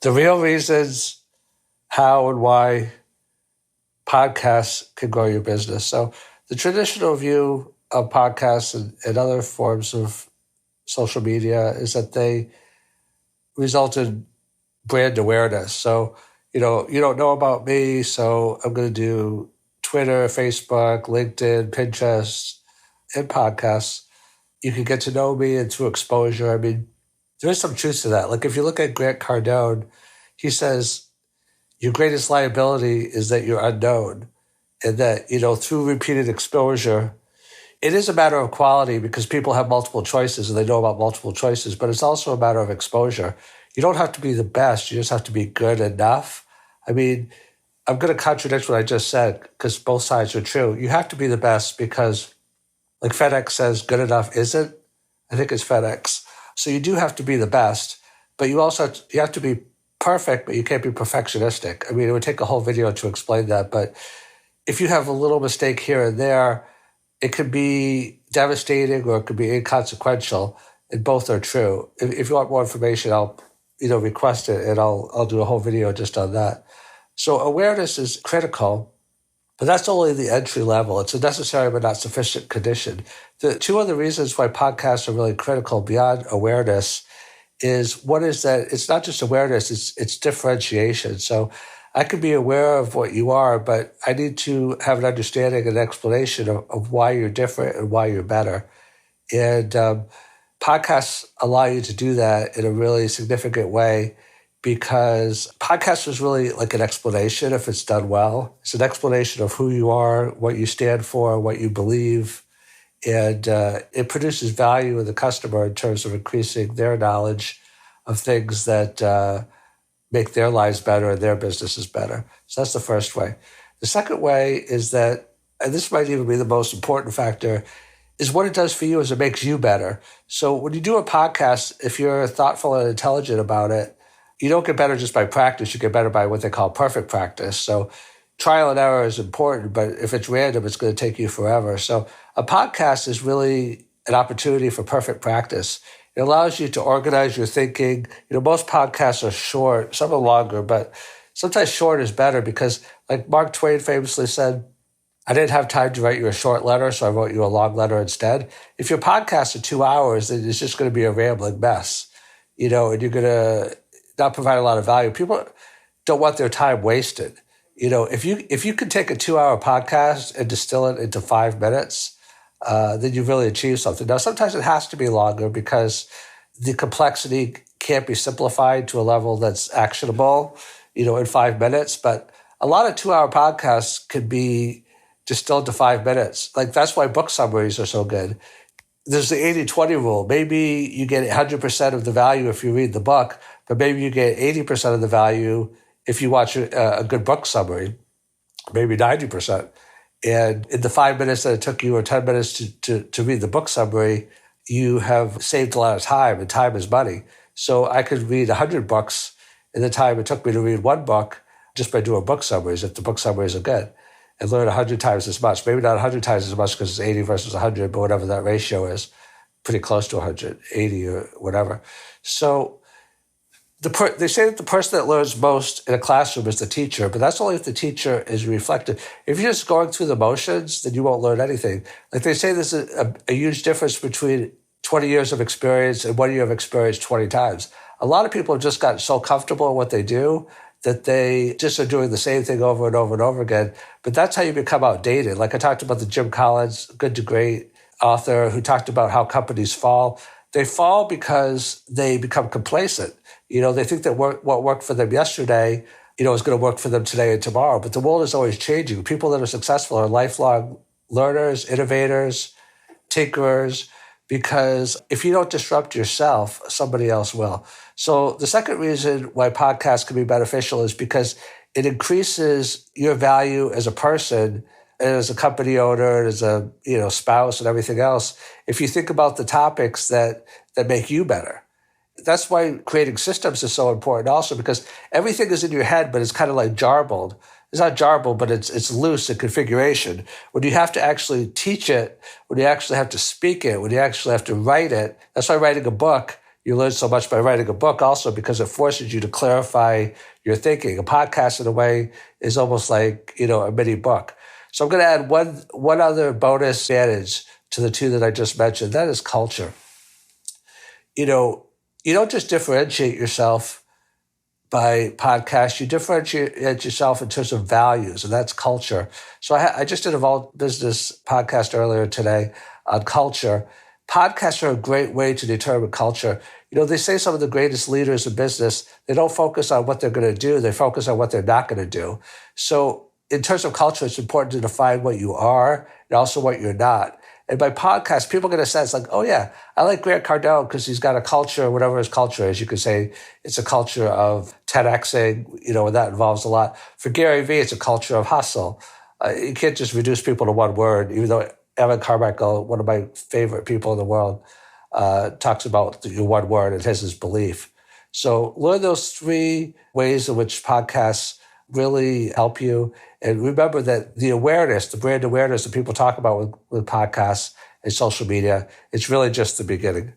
the real reasons how and why podcasts can grow your business. So the traditional view of podcasts and other forms of social media is that they result in brand awareness. So, you don't know about me, so I'm going to do Twitter, Facebook, LinkedIn, Pinterest, and podcasts. You can get to know me and through exposure. I mean, there is some truth to that. Like if you look at Grant Cardone, he says, your greatest liability is that you're unknown, and that, through repeated exposure, it is a matter of quality because people have multiple choices and they know about multiple choices, but it's also a matter of exposure. You don't have to be the best. You just have to be good enough. I mean, I'm going to contradict what I just said because both sides are true. You have to be the best because, like FedEx says, good enough isn't. I think it's FedEx. So you do have to be the best, but you have to be perfect, but you can't be perfectionistic. I mean, it would take a whole video to explain that, but if you have a little mistake here and there, it could be devastating or it could be inconsequential, and both are true. If you want more information, I'll request it, and I'll do a whole video just on that. So awareness is critical, but that's only the entry level. It's a necessary but not sufficient condition. The two other reasons why podcasts are really critical beyond awareness is, one is that it's not just awareness, it's differentiation. So I could be aware of what you are, but I need to have an understanding and explanation of why you're different and why you're better. And podcasts allow you to do that in a really significant way, because podcast is really like an explanation if it's done well. It's an explanation of who you are, what you stand for, what you believe, and it produces value in the customer in terms of increasing their knowledge of things that make their lives better and their businesses better. So that's the first way. The second way is that, and this might even be the most important factor, is what it does for you is it makes you better. So when you do a podcast, if you're thoughtful and intelligent about it, you don't get better just by practice. You get better by what they call perfect practice. So trial and error is important, but if it's random, it's going to take you forever. So a podcast is really an opportunity for perfect practice. It allows you to organize your thinking. Most podcasts are short, some are longer, but sometimes short is better because, like Mark Twain famously said, I didn't have time to write you a short letter, so I wrote you a long letter instead. If your podcasts are 2 hours, then it's just going to be a rambling mess, and you're going to not provide a lot of value. People don't want their time wasted. If you could take a 2-hour podcast and distill it into 5 minutes, then you've really achieved something. Now, sometimes it has to be longer because the complexity can't be simplified to a level that's actionable, in 5 minutes. But a lot of 2-hour podcasts could be distilled to 5 minutes. Like, that's why book summaries are so good. There's the 80-20 rule. Maybe you get 100% of the value if you read the book, but maybe you get 80% of the value if you watch a good book summary, maybe 90%. And in the 5 minutes that it took you or 10 minutes to read the book summary, you have saved a lot of time, and time is money. So I could read 100 books in the time it took me to read one book just by doing book summaries, if the book summaries are good, and learn 100 times as much. Maybe not 100 times as much because it's 80 versus 100, but whatever that ratio is, pretty close to 100, 80 or whatever. So they say that the person that learns most in a classroom is the teacher, but that's only if the teacher is reflective. If you're just going through the motions, then you won't learn anything. Like they say, there's a huge difference between 20 years of experience and 1 year of experience 20 times. A lot of people have just gotten so comfortable in what they do that they just are doing the same thing over and over and over again. But that's how you become outdated. Like I talked about the Jim Collins, Good to Great author, who talked about how companies fall. They fall because they become complacent. They think that what worked for them yesterday, is going to work for them today and tomorrow. But the world is always changing. People that are successful are lifelong learners, innovators, tinkerers, because if you don't disrupt yourself, somebody else will. So the second reason why podcasts can be beneficial is because it increases your value as a person, and as a company owner, and as a spouse and everything else, if you think about the topics that make you better. That's why creating systems is so important also, because everything is in your head, but it's kind of like jarbled. It's not jarbled, but it's loose in configuration. When you have to actually teach it, when you actually have to speak it, when you actually have to write it, that's why writing a book You learn so much by writing a book also because it forces you to clarify your thinking. A podcast, in a way, is almost like, a mini book. So I'm going to add one other bonus advantage to the two that I just mentioned. That is culture. You don't just differentiate yourself by podcasts. You differentiate yourself in terms of values, and that's culture. So I just did a Vault Business podcast earlier today on culture. Podcasts are a great way to determine culture. They say some of the greatest leaders in business, they don't focus on what they're going to do. They focus on what they're not going to do. So in terms of culture, it's important to define what you are and also what you're not. And by podcast, people get a sense like, oh yeah, I like Grant Cardone because he's got a culture, whatever his culture is. You could say it's a culture of 10Xing, and that involves a lot. For Gary Vee, it's a culture of hustle. You can't just reduce people to one word, even though Evan Carmichael, one of my favorite people in the world, talks about the one word, and his belief. So learn those three ways in which podcasts really help you. And remember that the brand awareness that people talk about with podcasts and social media, it's really just the beginning.